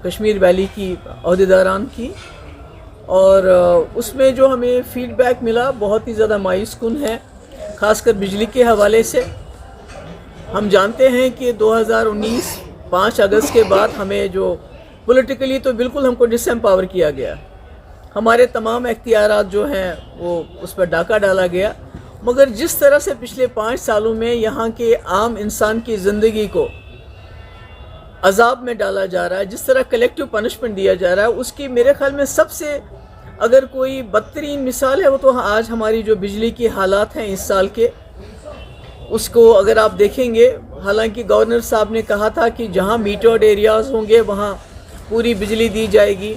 Kashmir valley کی عہدیداران کی، اور اس میں جو ہمیں فیڈ بیک ملا بہت ہی زیادہ مایوس کن ہے، خاص کر بجلی کے حوالے سے۔ ہم جانتے ہیں کہ 2019 5 اگست کے بعد ہمیں جو پولیٹیکلی تو بالکل ہم کو ڈس ایمپاور کیا گیا، ہمارے تمام اختیارات جو ہیں وہ اس پر ڈاکہ ڈالا گیا، مگر جس طرح سے پچھلے 5 سالوں میں یہاں کے عام انسان کی زندگی کو عذاب میں ڈالا جا رہا ہے، جس طرح کلیکٹیو پنشمنٹ دیا جا رہا ہے، اس کی میرے خیال میں سب سے اگر کوئی بدترین مثال ہے وہ تو آج ہماری جو بجلی کی حالات ہیں اس سال کے، اس کو اگر آپ دیکھیں گے، حالانکہ گورنر صاحب نے کہا تھا کہ جہاں میٹرڈ ایریاز ہوں گے وہاں پوری بجلی دی جائے گی،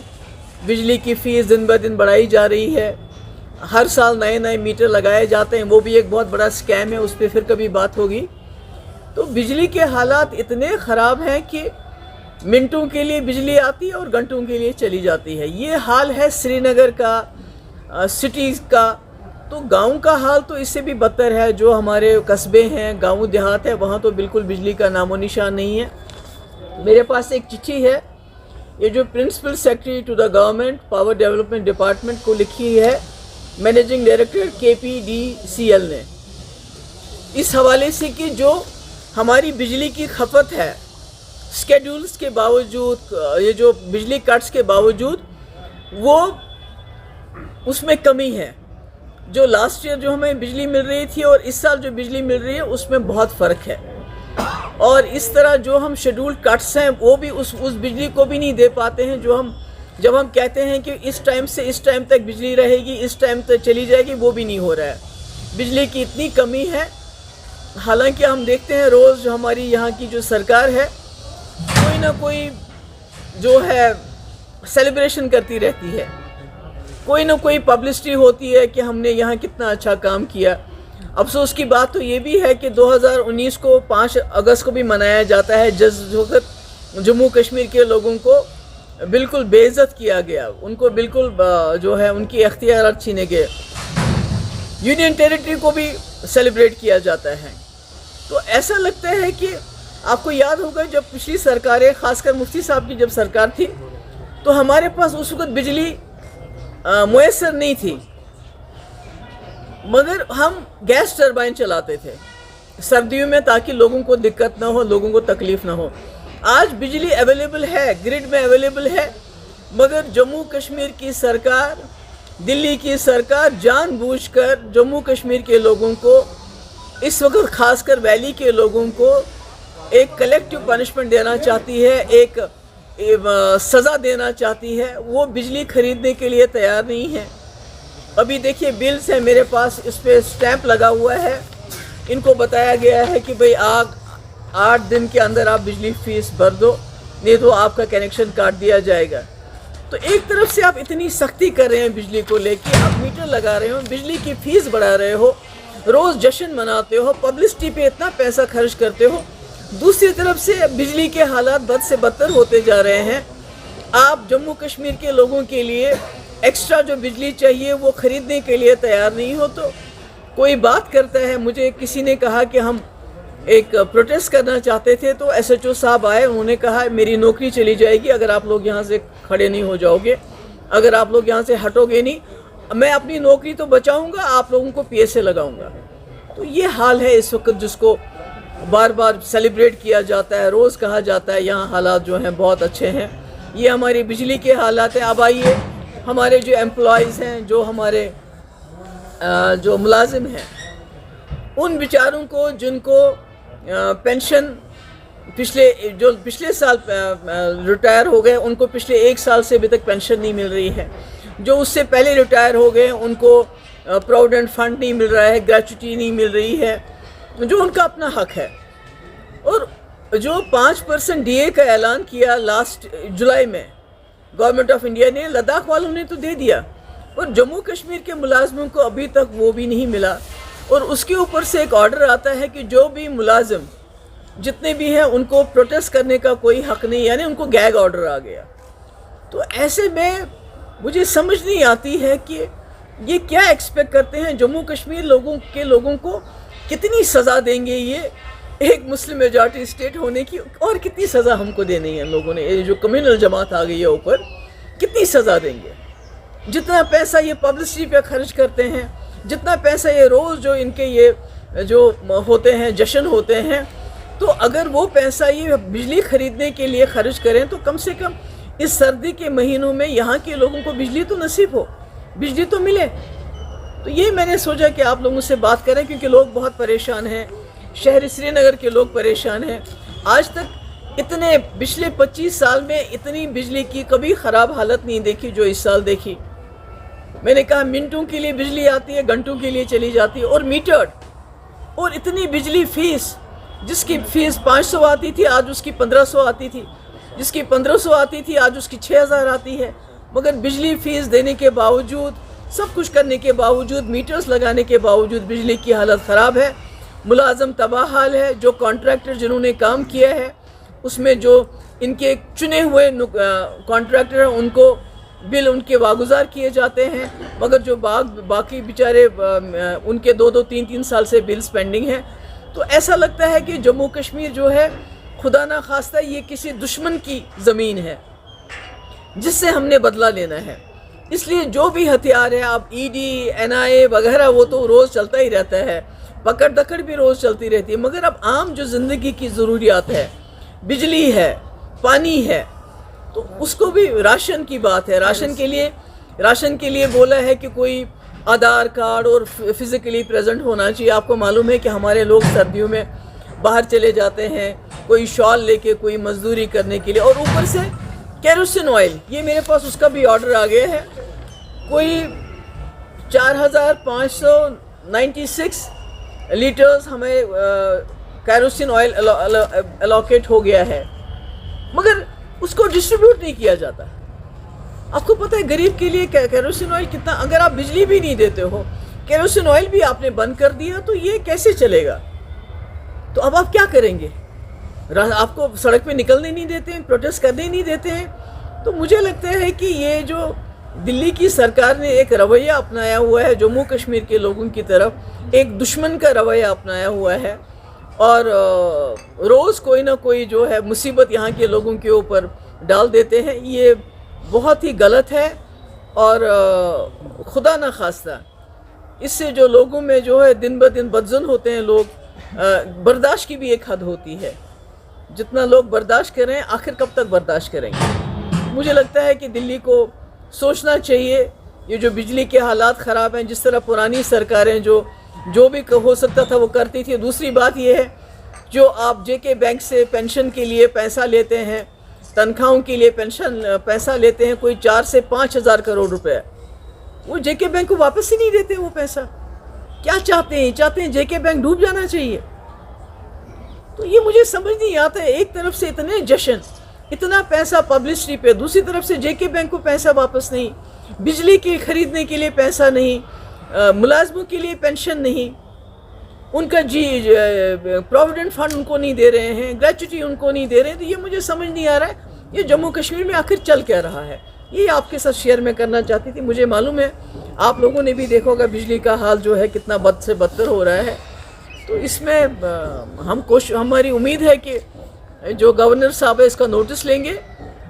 بجلی کی فیس دن بہ دن بڑھائی جا رہی ہے، ہر سال نئے میٹر لگائے جاتے ہیں، وہ بھی ایک بہت بڑا سکیم ہے، اس پہ پھر کبھی بات ہوگی۔ تو بجلی کے حالات اتنے خراب ہیں کہ منٹوں کے لیے بجلی آتی ہے اور گھنٹوں کے لیے چلی جاتی ہے۔ یہ حال ہے سری نگر کا، سٹیز کا، تو گاؤں کا حال تو اس سے بھی بدتر ہے۔ جو ہمارے قصبے ہیں، گاؤں دیہات ہے، وہاں تو بالکل بجلی کا نام و نشان نہیں ہے۔ میرے پاس ایک چٹھی ہے، یہ جو principal secretary to the government power development department کو لکھی ہے مینیجنگ ڈائریکٹر KPDCL نے، اس حوالے سے کہ جو ہماری بجلی کی کھپت ہے سکیڈولز کے باوجود، یہ جو بجلی کٹس کے باوجود، وہ اس میں کمی ہے۔ جو لاسٹ ایئر جو ہمیں بجلی مل رہی تھی اور اس سال جو بجلی مل رہی ہے اس میں بہت فرق ہے، اور اس طرح جو ہم شیڈول کٹس ہیں وہ بھی اس بجلی کو بھی نہیں دے پاتے ہیں جو جب ہم کہتے ہیں کہ اس ٹائم سے اس ٹائم تک بجلی رہے گی، اس ٹائم تک چلی جائے گی، وہ بھی نہیں ہو رہا ہے۔ بجلی کی اتنی کمی ہے، حالانکہ ہم دیکھتے ہیں روز جو ہماری یہاں کی جو سرکار ہے کوئی نہ کوئی جو ہے سیلیبریشن کرتی رہتی ہے، کوئی نہ کوئی پبلسٹی ہوتی ہے کہ ہم نے یہاں کتنا اچھا کام کیا۔ افسوس کی بات تو یہ بھی ہے کہ 2019 کو 5 اگست کو بھی منایا جاتا ہے، جس وقت جموں کشمیر کے لوگوں کو بالکل بے عزت کیا گیا، ان کو بالکل جو ہے ان کی اختیارات چھینے گئے۔ یونین ٹیریٹری کو بھی سیلیبریٹ کیا جاتا ہے۔ تو ایسا لگتا ہے کہ آپ کو یاد ہوگا جب پچھلی سرکاریں، خاص کر مفتی صاحب کی جب سرکار تھی، تو ہمارے پاس اس وقت بجلی میسر نہیں تھی، مگر ہم گیس ٹربائن چلاتے تھے سردیوں میں تاکہ لوگوں کو دقت نہ ہو، لوگوں کو تکلیف نہ ہو۔ آج بجلی اویلیبل ہے، گریڈ میں اویلیبل ہے، مگر جموں کشمیر کی سرکار، دلی کی سرکار جان بوجھ کر جموں کشمیر کے لوگوں کو، اس وقت خاص کر ویلی کے لوگوں کو ایک کلیکٹیو پنشمنٹ دینا چاہتی ہے، ایک سزا دینا چاہتی ہے۔ وہ بجلی خریدنے کے لیے تیار نہیں ہے۔ ابھی دیکھیے بلز ہیں میرے پاس، اس پہ سٹیمپ لگا ہوا ہے، ان کو بتایا گیا ہے کہ بھئی 8 دن کے اندر آپ بجلی فیس بھر دو، نہیں تو آپ کا کنیکشن کاٹ دیا جائے گا۔ تو ایک طرف سے آپ اتنی سختی کر رہے ہیں بجلی کو لے کے، آپ میٹر لگا رہے ہو، بجلی کی فیس بڑھا رہے ہو، روز جشن مناتے ہو، پبلسٹی پہ اتنا پیسہ خرچ کرتے ہو، دوسری طرف سے بجلی کے حالات بد سے بدتر ہوتے جا رہے ہیں۔ آپ جموں کشمیر کے لوگوں کے لیے ایکسٹرا جو بجلی چاہیے وہ خریدنے کے لیے تیار نہیں ہو، تو کوئی بات کرتا ہے۔ مجھے کسی نے کہا کہ ہم ایک پروٹیسٹ کرنا چاہتے تھے، تو SHO صاحب آئے، انہوں نے کہا میری نوکری چلی جائے گی اگر آپ لوگ یہاں سے کھڑے نہیں ہو جاؤ گے، اگر آپ لوگ یہاں سے ہٹو گے نہیں، میں اپنی نوکری تو بچاؤں گا، آپ لوگوں کو PSA لگاؤں گا۔ تو یہ حال ہے اس وقت، جس کو بار بار سیلیبریٹ کیا جاتا ہے، روز کہا جاتا ہے یہاں حالات جو ہیں بہت اچھے ہیں۔ یہ ہماری بجلی کے حالات ہیں۔ اب آئیے ہمارے جو امپلائیز ہیں، جو ہمارے جو ملازم ہیں، ان بیچاروں کو جن کو پینشن پچھلے سال ریٹائر ہو گئے، ان کو پچھلے 1 سال سے ابھی تک پینشن نہیں مل رہی ہے۔ جو اس سے پہلے ریٹائر ہو گئے ان کو پراویڈنٹ فنڈ نہیں مل رہا ہے، گریچوٹی نہیں مل رہی ہے، جو ان کا اپنا حق ہے۔ اور جو 5% DA کا اعلان کیا لاسٹ جولائی میں گورنمنٹ آف انڈیا نے، لداخ والوں نے تو دے دیا، اور جموں کشمیر کے ملازموں کو ابھی تک وہ بھی نہیں ملا۔ اور اس کے اوپر سے ایک آرڈر آتا ہے کہ جو بھی ملازم جتنے بھی ہیں ان کو پروٹیسٹ کرنے کا کوئی حق نہیں، یعنی ان کو گیگ آرڈر آ گیا۔ تو ایسے میں مجھے سمجھ نہیں آتی ہے کہ یہ کیا ایکسپیکٹ کرتے ہیں، جموں کشمیر لوگوں کو کتنی سزا دیں گے یہ، ایک مسلم میجارٹی اسٹیٹ ہونے کی اور کتنی سزا ہم کو دینی ہے لوگوں نے. یہ جو کمیونل جماعت آ گئی ہے اوپر, کتنی سزا دیں گے؟ جتنا پیسہ یہ پبلسٹی پہ خرچ کرتے ہیں, جتنا پیسہ یہ روز جو ان کے یہ جو ہوتے ہیں جشن ہوتے ہیں, تو اگر وہ پیسہ یہ بجلی خریدنے کے لیے خرچ کریں تو کم سے کم اس سردی کے مہینوں میں یہاں کے لوگوں کو بجلی تو نصیب ہو, بجلی تو ملے. تو یہ میں نے سوچا کہ آپ لوگوں سے بات کریں, کیونکہ لوگ بہت پریشان ہیں, شہر سری نگر کے لوگ پریشان ہیں. آج تک اتنے پچھلے 25 سال میں اتنی بجلی کی کبھی خراب حالت نہیں دیکھی جو اس سال دیکھی. میں نے کہا منٹوں کے لیے بجلی آتی ہے, گھنٹوں کے لیے چلی جاتی ہے, اور میٹرڈ. اور اتنی بجلی فیس, جس کی فیس 500 آتی تھی آج اس کی 1500 آتی تھی, جس کی 1500 آتی تھی آج اس کی 6000 آتی ہے. مگر بجلی فیس دینے کے باوجود, سب کچھ کرنے کے باوجود, میٹرز لگانے کے باوجود بجلی کی حالت خراب ہے. ملازم تباہ حال ہے. جو کانٹریکٹر جنہوں نے کام کیا ہے اس میں جو ان کے چنے ہوئے کانٹریکٹر ہیں ان کو بل ان کے واگزار کیے جاتے ہیں, مگر جو باقی بیچارے ان کے 2-3 سال سے بلز پینڈنگ ہیں. تو ایسا لگتا ہے کہ جموں کشمیر جو ہے خدا نہ خواستہ یہ کسی دشمن کی زمین ہے جس سے ہم نے بدلہ لینا ہے. اس لیے جو بھی ہتھیار ہے, اب ED, NIA وغیرہ وہ تو روز چلتا ہی رہتا ہے, پکڑ دکڑ بھی روز چلتی رہتی ہے, مگر اب عام جو زندگی کی ضروریات ہے, بجلی ہے, پانی ہے, تو اس کو بھی راشن کی بات ہے. راشن کے لیے بولا ہے کہ کوئی آدھار کارڈ اور فزیکلی پریزنٹ ہونا چاہیے. آپ کو معلوم ہے کہ ہمارے لوگ سردیوں میں باہر چلے جاتے ہیں, کوئی شال لے کے, کوئی مزدوری کرنے کے لیے, اور اوپر سے کیروسین آئل. یہ میرے پاس اس کا بھی آرڈر آ گیا ہے, کوئی 4596 لیٹرز ہمیں کیروسین آئل الوکیٹ ہو گیا ہے, مگر اس کو ڈسٹریبیوٹ نہیں کیا جاتا. آپ کو پتہ ہے غریب کے لیے کیروسین آئل کتنا, اگر آپ بجلی بھی نہیں دیتے ہو, کیروسین آئل بھی آپ نے بند کر دیا, تو یہ کیسے چلے گا؟ تو اب آپ کیا کریں گے؟ آپ کو سڑک پہ نکلنے نہیں دیتے ہیں, پروٹیسٹ کرنے نہیں دیتے ہیں. تو مجھے لگتا ہے کہ یہ جو دلی کی سرکار نے ایک رویہ اپنایا ہوا ہے جموں کشمیر کے لوگوں کی طرف, ایک دشمن کا رویہ اپنایا ہوا ہے, اور روز کوئی نہ کوئی جو ہے مصیبت یہاں کے لوگوں کے اوپر ڈال دیتے ہیں. یہ بہت ہی غلط ہے, اور خدا نہ خواستہ اس سے جو لوگوں میں جو ہے دن بدن بدزن ہوتے ہیں لوگ, برداشت کی بھی ایک حد ہوتی ہے. جتنا لوگ برداشت کریں, آخر کب تک برداشت کریں گے؟ مجھے لگتا ہے کہ دلی کو سوچنا چاہیے, یہ جو بجلی کے حالات خراب ہیں, جس طرح پرانی سرکاریں جو بھی ہو سکتا تھا وہ کرتی تھی. دوسری بات یہ ہے, جو آپ JK بینک سے پینشن کے لیے پیسہ لیتے ہیں, تنخواہوں کے لیے پیسہ لیتے ہیں, کوئی 4 سے 5 ہزار کروڑ روپے, وہ JK بینک کو واپس ہی نہیں دیتے وہ پیسہ. کیا چاہتے ہیں JK بینک ڈوب جانا چاہیے. تو یہ مجھے سمجھ نہیں آتا ہے, ایک طرف سے اتنے جشن, اتنا پیسہ پبلسٹی پہ, دوسری طرف سے JK بینک کو پیسہ واپس نہیں, بجلی کے خریدنے کے لیے پیسہ نہیں, ملازموں کے لیے پینشن نہیں, ان کا پروویڈنٹ فنڈ ان کو نہیں دے رہے ہیں, گریچوٹی ان کو نہیں دے رہے ہیں. تو یہ مجھے سمجھ نہیں آ رہا ہے یہ جموں کشمیر میں آخر چل کیا رہا ہے. یہ آپ کے ساتھ شیئر میں کرنا چاہتی تھی. مجھے معلوم ہے آپ لوگوں نے بھی دیکھا ہوگا بجلی کا حال جو ہے کتنا بد سے بدتر ہو رہا ہے. تو اس میں ہماری امید ہے کہ جو گورنر صاحب ہے اس کا نوٹس لیں گے,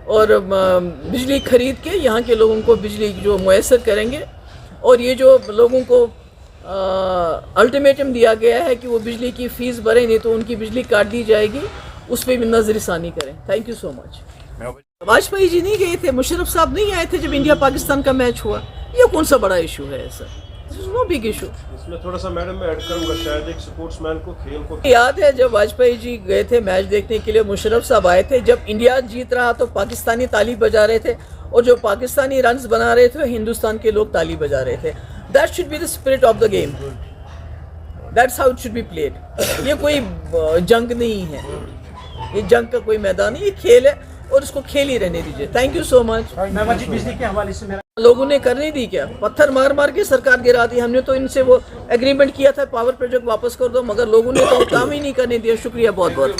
اور بجلی خرید کے یہاں کے لوگوں کو بجلی جو میسر کریں گے. اور یہ جو لوگوں کو الٹیمیٹم دیا گیا ہے کہ وہ بجلی کی فیس بھریں, نہیں تو ان کی بجلی کاٹ دی جائے گی, اس پہ بھی نظر ثانی کریں. تھینک یو سو مچ. واجپئی جی نہیں گئے تھے, مشرف صاحب نہیں آئے تھے جب انڈیا پاکستان کا میچ ہوا. یہ کون سا بڑا ایشو ہے سر؟ نو بگ ایشو. اس میں تھوڑا سا میڈم میں ایڈ کروں گا, شاید ایک سپورٹس مین کو کھیل کو یاد ہے جب واجپئی جی گئے تھے میچ دیکھنے کے لیے, مشرف صاحب آئے تھے, جب انڈیا جیت رہا تو پاکستانی تالی بجا رہے تھے, اور جو پاکستانی رنز بنا رہے تھے ہندوستان کے لوگ تالی بجا رہے تھے. That should be the spirit of the game. That's how it should be played. یہ کوئی جنگ نہیں ہے, یہ جنگ کا کوئی میدان نہیں, یہ کھیل ہے, اور اس کو کھیل ہی رہنے دیجیے. تھینک یو سو مچ. بجلی کے حوالے سے لوگوں نے کرنے دی کیا, پتھر مار مار کے سرکار گرا دی. ہم نے تو ان سے وہ ایگریمنٹ کیا تھا پاور پروجیکٹ واپس کر دو, مگر لوگوں نے تو کام ہی نہیں کرنے دیا. شکریہ بہت بہت.